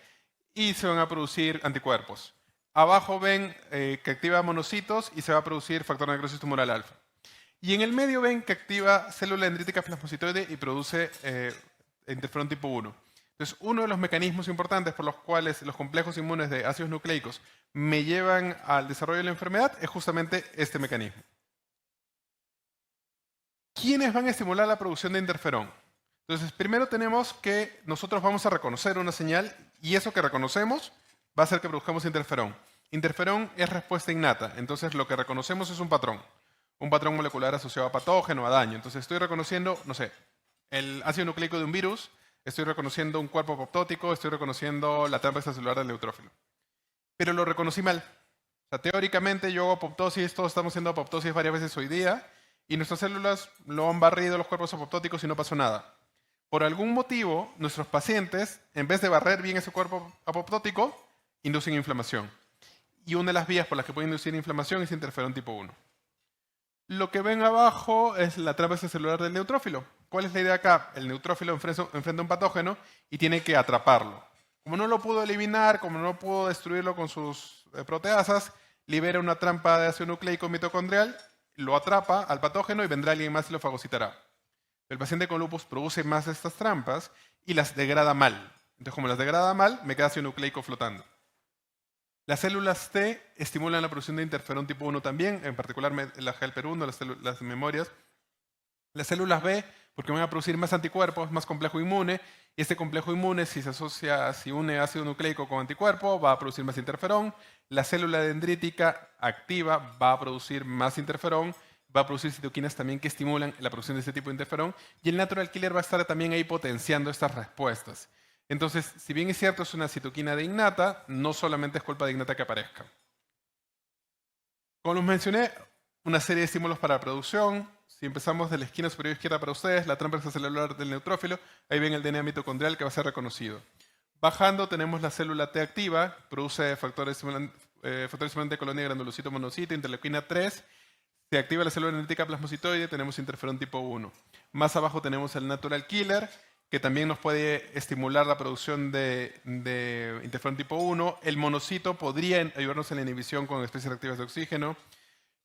y se van a producir anticuerpos. Abajo ven que activa monocitos y se va a producir factor de necrosis tumoral alfa. Y en el medio ven que activa célula dendrítica plasmocitoide y produce interferón tipo 1. Entonces, uno de los mecanismos importantes por los cuales los complejos inmunes de ácidos nucleicos me llevan al desarrollo de la enfermedad es justamente este mecanismo. ¿Quiénes van a estimular la producción de interferón? Entonces, primero tenemos que nosotros vamos a reconocer una señal y eso que reconocemos va a hacer que produzcamos interferón. Interferón es respuesta innata, entonces lo que reconocemos es un patrón molecular asociado a patógeno, a daño. Entonces estoy reconociendo, no sé, el ácido nucleico de un virus, estoy reconociendo un cuerpo apoptótico, estoy reconociendo la trampa extracelular del neutrófilo. Pero lo reconocí mal. O sea, teóricamente yo hago apoptosis, todos estamos haciendo apoptosis varias veces hoy día, y nuestras células lo han barrido los cuerpos apoptóticos y no pasó nada. Por algún motivo, nuestros pacientes, en vez de barrer bien ese cuerpo apoptótico, inducen inflamación. Y una de las vías por las que pueden inducir inflamación es interferón tipo 1. Lo que ven abajo es la trampa extracelular del neutrófilo. ¿Cuál es la idea acá? El neutrófilo enfrenta un patógeno y tiene que atraparlo. Como no lo pudo eliminar, como no pudo destruirlo con sus proteasas, libera una trampa de ácido nucleico mitocondrial, lo atrapa al patógeno y vendrá alguien más y lo fagocitará. El paciente con lupus produce más de estas trampas y las degrada mal. Entonces, como las degrada mal, me queda ácido nucleico flotando. Las células T estimulan la producción de interferón tipo 1 también, en particular la HELPER1, las memorias. Las células B, porque van a producir más anticuerpos, más complejo inmune, y este complejo inmune, si une ácido nucleico con anticuerpo, va a producir más interferón. La célula dendrítica activa va a producir más interferón, va a producir citoquinas también que estimulan la producción de este tipo de interferón, y el natural killer va a estar también ahí potenciando estas respuestas. Entonces, si bien es cierto, es una citoquina de innata, no solamente es culpa de innata que aparezca. Como les mencioné, una serie de estímulos para la producción. Si empezamos de la esquina superior izquierda para ustedes, la trampa extracelular del neutrófilo, ahí ven el DNA mitocondrial que va a ser reconocido. Bajando tenemos la célula T activa, produce factores estimulantes de colonia de granulocito monocito, interleuquina 3. Se activa la célula dendrítica plasmocitoide, tenemos interferón tipo 1. Más abajo tenemos el natural killer, que también nos puede estimular la producción de interferón tipo 1. El monocito podría ayudarnos en la inhibición con especies reactivas de oxígeno.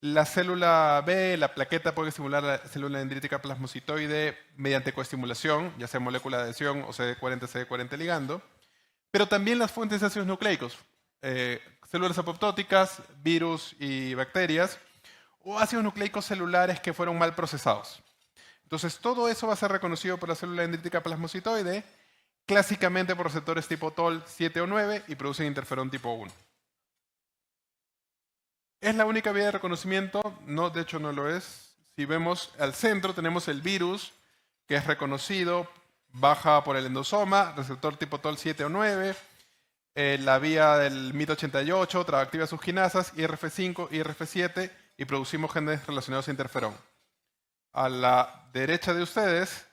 La célula B, la plaqueta, puede estimular la célula dendrítica plasmocitoide mediante coestimulación, ya sea molécula de adhesión o CD40-CD40 ligando. Pero también las fuentes de ácidos nucleicos, células apoptóticas, virus y bacterias, o ácidos nucleicos celulares que fueron mal procesados. Entonces, todo eso va a ser reconocido por la célula dendrítica plasmocitoide, clásicamente por receptores tipo TOL 7 o 9 y producen interferón tipo 1. ¿Es la única vía de reconocimiento? No, de hecho no lo es. Si vemos al centro tenemos el virus, que es reconocido, baja por el endosoma, receptor tipo TOL 7 o 9, la vía del MIT88, activa sus quinasas, IRF5, IRF7 y producimos genes relacionados a interferón. A la derecha de ustedes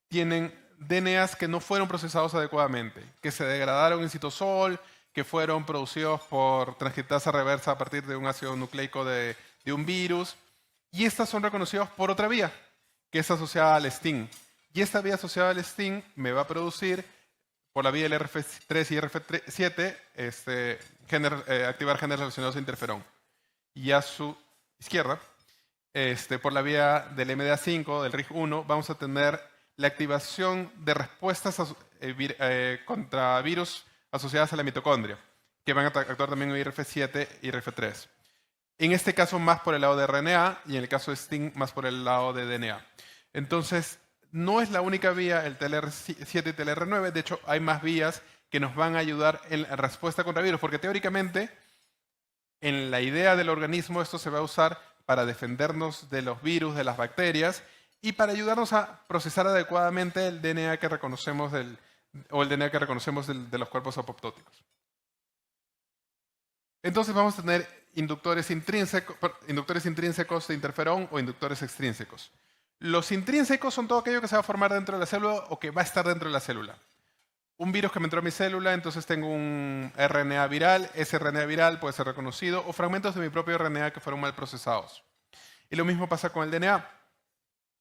tienen DNAs que no fueron procesados adecuadamente, que se degradaron en citosol, que fueron producidos por transcriptasa reversa a partir de un ácido nucleico de un virus, y estas son reconocidos por otra vía, que es asociada al STING. Y esta vía asociada al STING me va a producir, por la vía del RF3 y RF7, activar genes relacionados a interferón. y a su izquierda, por la vía del MDA5, del RIG1, vamos a tener la activación de respuestas contra virus asociadas a la mitocondria, que van a actuar también en IRF7 y IRF3. En este caso más por el lado de RNA y en el caso de STING más por el lado de DNA. Entonces, no es la única vía el TLR7 y TLR9, de hecho hay más vías que nos van a ayudar en la respuesta contra virus, porque teóricamente en la idea del organismo esto se va a usar para defendernos de los virus, de las bacterias y para ayudarnos a procesar adecuadamente el DNA que reconocemos de los cuerpos apoptóticos. Entonces vamos a tener inductores intrínsecos de interferón o inductores extrínsecos. Los intrínsecos son todo aquello que se va a formar dentro de la célula o que va a estar dentro de la célula. Un virus que me entró a mi célula, entonces tengo un RNA viral, ese RNA viral puede ser reconocido, o fragmentos de mi propio RNA que fueron mal procesados. Y lo mismo pasa con el DNA.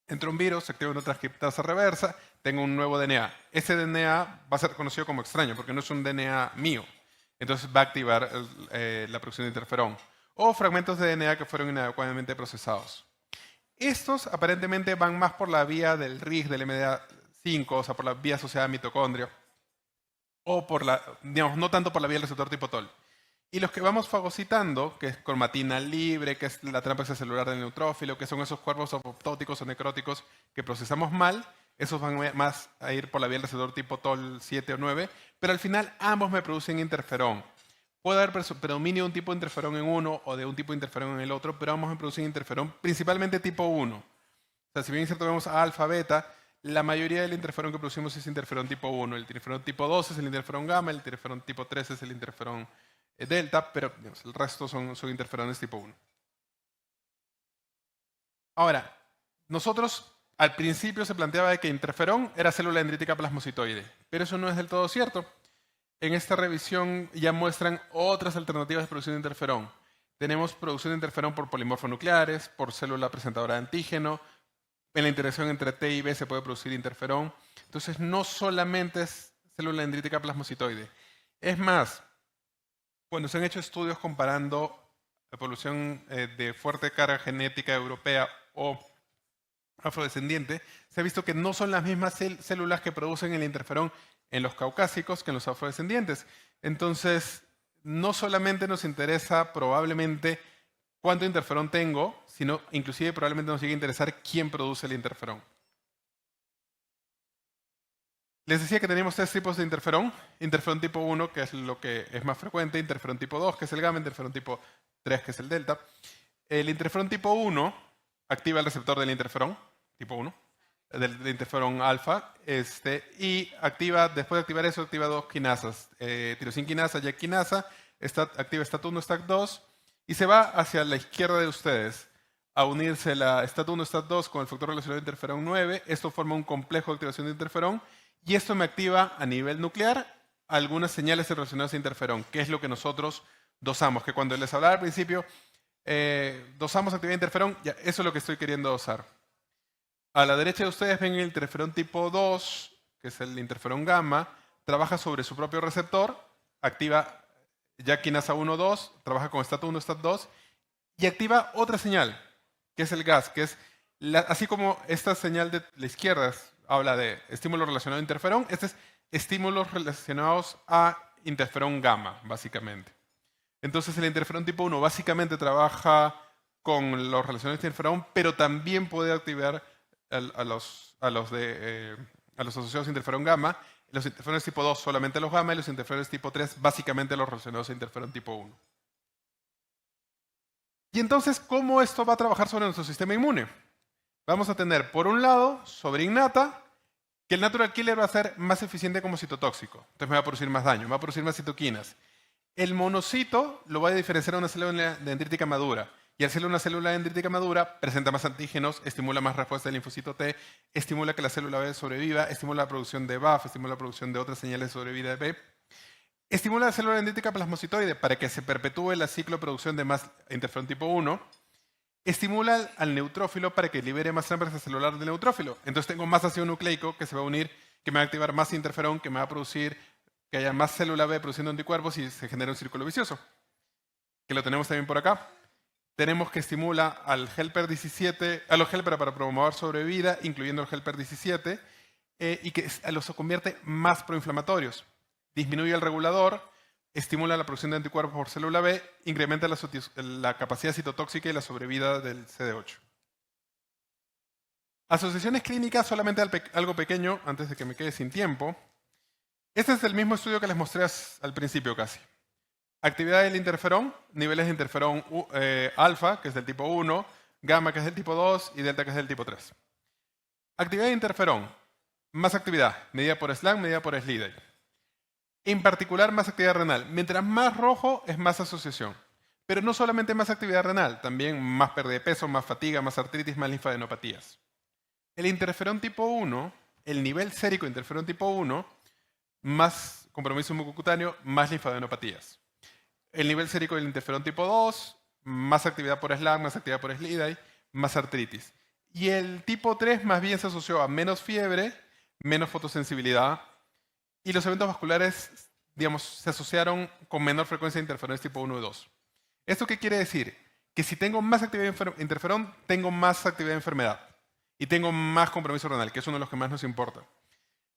Entra un virus, se activa una transcriptasa reversa, tengo un nuevo DNA. Ese DNA va a ser reconocido como extraño porque no es un DNA mío. Entonces va a activar la producción de interferón. O fragmentos de DNA que fueron inadecuadamente procesados. Estos aparentemente van más por la vía del RIG, del MDA5, o sea, por la vía asociada a mitocondria. O por no tanto por la vía del receptor tipo TOL. Y los que vamos fagocitando, que es cromatina libre, que es la trampa extracelular del neutrófilo, que son esos cuerpos apoptóticos o necróticos que procesamos mal, esos van más a ir por la vía del receptor tipo TOL 7 o 9, pero al final ambos me producen interferón. Puede haber predominio de un tipo de interferón en uno o de un tipo de interferón en el otro, pero ambos me producen interferón principalmente tipo 1. O sea, si bien es cierto vemos a alfa, beta, la mayoría del interferón que producimos es interferón tipo 1. El interferón tipo 2 es el interferón gamma, el interferón tipo 3 es el interferón delta, pero digamos, el resto son interferones tipo 1. Ahora, nosotros al principio se planteaba que interferón era célula dendrítica plasmocitoide, pero eso no es del todo cierto. En esta revisión ya muestran otras alternativas de producción de interferón. Tenemos producción de interferón por polimorfonucleares, por célula presentadora de antígeno. En la interacción entre T y B se puede producir interferón. Entonces, no solamente es célula dendrítica plasmocitoide. Es más, cuando se han hecho estudios comparando la población de fuerte carga genética europea o afrodescendiente, se ha visto que no son las mismas células que producen el interferón en los caucásicos que en los afrodescendientes. Entonces, no solamente nos interesa probablemente cuánto interferón tengo, sino inclusive probablemente nos llegue a interesar quién produce el interferón. Les decía que teníamos tres tipos de interferón. Interferón tipo 1, que es lo que es más frecuente, interferón tipo 2, que es el gamma, interferón tipo 3, que es el delta. El interferón tipo 1 activa el receptor del interferón tipo 1, del interferón alfa, y después de activar eso, activa dos quinasas, tirosin quinasa, JAK quinasa, activa STAT1, STAT2, y se va hacia la izquierda de ustedes a unirse la STAT1, STAT2 con el factor relacionado de interferón 9. Esto forma un complejo de activación de interferón, y esto me activa a nivel nuclear algunas señales relacionadas a interferón, que es lo que nosotros dosamos, que cuando les hablaba al principio, dosamos actividad de interferón, ya, eso es lo que estoy queriendo dosar. A la derecha de ustedes ven el interferón tipo 2, que es el interferón gamma, trabaja sobre su propio receptor, activa JAK quinasa 1, 2, trabaja con STAT1, STAT2, y activa otra señal, que es el GAS, que es, así como esta señal de la izquierda habla de estímulos relacionados a interferón, este es estímulos relacionados a interferón gamma, básicamente. Entonces el interferón tipo 1 básicamente trabaja con los relacionados a interferón, pero también puede activar a los asociados a interferón gamma. Los interferones tipo 2 solamente los gamma y los interferones tipo 3 básicamente los relacionados a interferón tipo 1. Y entonces, ¿cómo esto va a trabajar sobre nuestro sistema inmune? Vamos a tener, por un lado, sobre innata, que el natural killer va a ser más eficiente como citotóxico. Entonces me va a producir más daño, me va a producir más citoquinas. El monocito lo va a diferenciar a una célula dendrítica madura. Y al ser una célula dendrítica madura, presenta más antígenos, estimula más respuesta del linfocito T, estimula que la célula B sobreviva, estimula la producción de BAF, estimula la producción de otras señales de sobrevida de B. Estimula la célula dendrítica plasmocitoide para que se perpetúe la ciclo de producción de más interferón tipo 1. Estimula al neutrófilo para que libere más trampa extracelular del neutrófilo. Entonces tengo más ácido nucleico que se va a unir, que me va a activar más interferón, que me va a producir que haya más célula B produciendo anticuerpos y se genera un círculo vicioso. Que lo tenemos también por acá. tenemos que estimula al helper 17, a los helper para promover sobrevida, incluyendo el helper 17, y que los convierte más proinflamatorios. Disminuye el regulador, estimula la producción de anticuerpos por célula B, incrementa la capacidad citotóxica y la sobrevida del CD8. Asociaciones clínicas, solamente algo pequeño, antes de que me quede sin tiempo. Este es el mismo estudio que les mostré al principio casi. Actividad del interferón, niveles de interferón alfa, que es del tipo 1, gamma, que es del tipo 2, y delta, que es del tipo 3. Actividad de interferón, más actividad, medida por SLAM, medida por SLEDAI. En particular, más actividad renal. Mientras más rojo, es más asociación. Pero no solamente más actividad renal, también más pérdida de peso, más fatiga, más artritis, más linfadenopatías. El interferón tipo 1, el nivel sérico de interferón tipo 1, más compromiso mucocutáneo, más linfadenopatías. El nivel sérico del interferón tipo 2, más actividad por SLAM, más actividad por SLEDAI, más artritis. Y el tipo 3 más bien se asoció a menos fiebre, menos fotosensibilidad, y los eventos vasculares, digamos, se asociaron con menor frecuencia de interferones tipo 1 y 2. ¿Esto qué quiere decir? Que si tengo más actividad de interferón, tengo más actividad de enfermedad. Y tengo más compromiso renal, que es uno de los que más nos importa.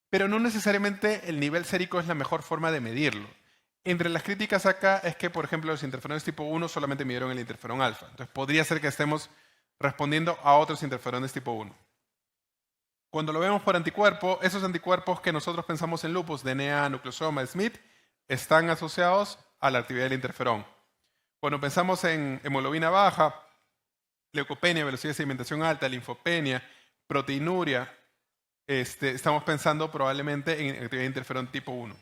Pero no necesariamente el nivel sérico es la mejor forma de medirlo. Entre las críticas acá es que, por ejemplo, los interferones tipo 1 solamente midieron el interferón alfa. Entonces podría ser que estemos respondiendo a otros interferones tipo 1. Cuando lo vemos por anticuerpo, esos anticuerpos que nosotros pensamos en lupus, DNA, nucleosoma, SMIT, están asociados a la actividad del interferón. Cuando pensamos en hemoglobina baja, leucopenia, velocidad de sedimentación alta, linfopenia, proteinuria, estamos pensando probablemente en actividad de interferón tipo 1.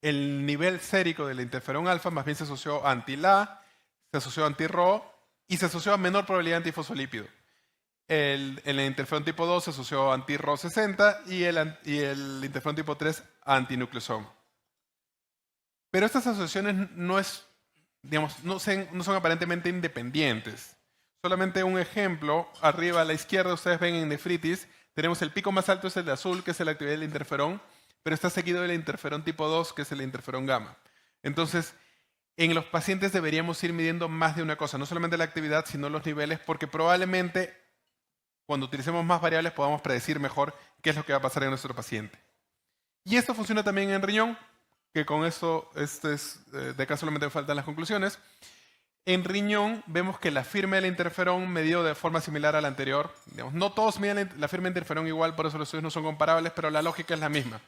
El nivel sérico del interferón alfa más bien se asoció a anti-LA, se asoció a anti-RO y se asoció a menor probabilidad de antifosfolípido. El interferón tipo 2 se asoció a anti-RO60 y el interferón tipo 3 a antinucleosoma. Pero estas asociaciones no son aparentemente independientes. Solamente un ejemplo, arriba a la izquierda ustedes ven en nefritis, tenemos el pico más alto, es el de azul, que es la actividad del interferón, pero está seguido del interferón tipo 2, que es el interferón gamma. Entonces, en los pacientes deberíamos ir midiendo más de una cosa, no solamente la actividad, sino los niveles, porque probablemente cuando utilicemos más variables podamos predecir mejor qué es lo que va a pasar en nuestro paciente. Y esto funciona también en riñón, que con esto, de acá solamente me faltan las conclusiones. En riñón vemos que la firma del interferón medido de forma similar a la anterior. Digamos, no todos miden la firma de interferón igual, por eso los estudios no son comparables, pero la lógica es la misma.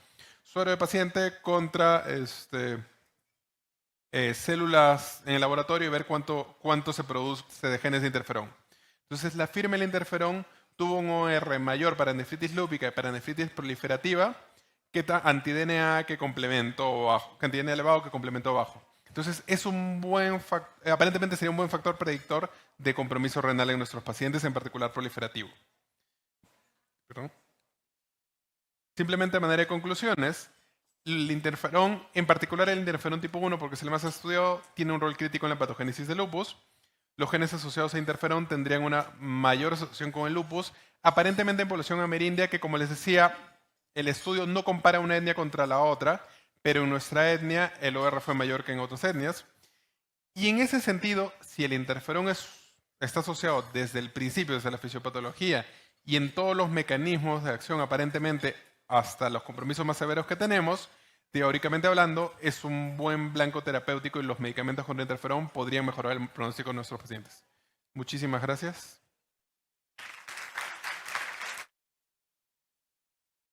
Suero de paciente contra células en el laboratorio y ver cuánto se produce de genes de interferón. Entonces la firma del interferón tuvo un OR mayor para nefritis lúpica y para nefritis proliferativa que anti-DNA que complemento bajo, que anti-DNA elevado que complemento bajo. Entonces, es aparentemente sería un buen factor predictor de compromiso renal en nuestros pacientes, en particular proliferativo. ¿Perdón? Simplemente a manera de conclusiones, el interferón, en particular el interferón tipo 1, porque es el más estudiado, tiene un rol crítico en la patogénesis del lupus. Los genes asociados a interferón tendrían una mayor asociación con el lupus, aparentemente en población amerindia, que como les decía, el estudio no compara una etnia contra la otra, pero en nuestra etnia el OR fue mayor que en otras etnias. Y en ese sentido, si el interferón está asociado desde el principio, desde la fisiopatología, y en todos los mecanismos de acción aparentemente hasta los compromisos más severos que tenemos, teóricamente hablando, es un buen blanco terapéutico y los medicamentos contra interferón podrían mejorar el pronóstico de nuestros pacientes. Muchísimas gracias.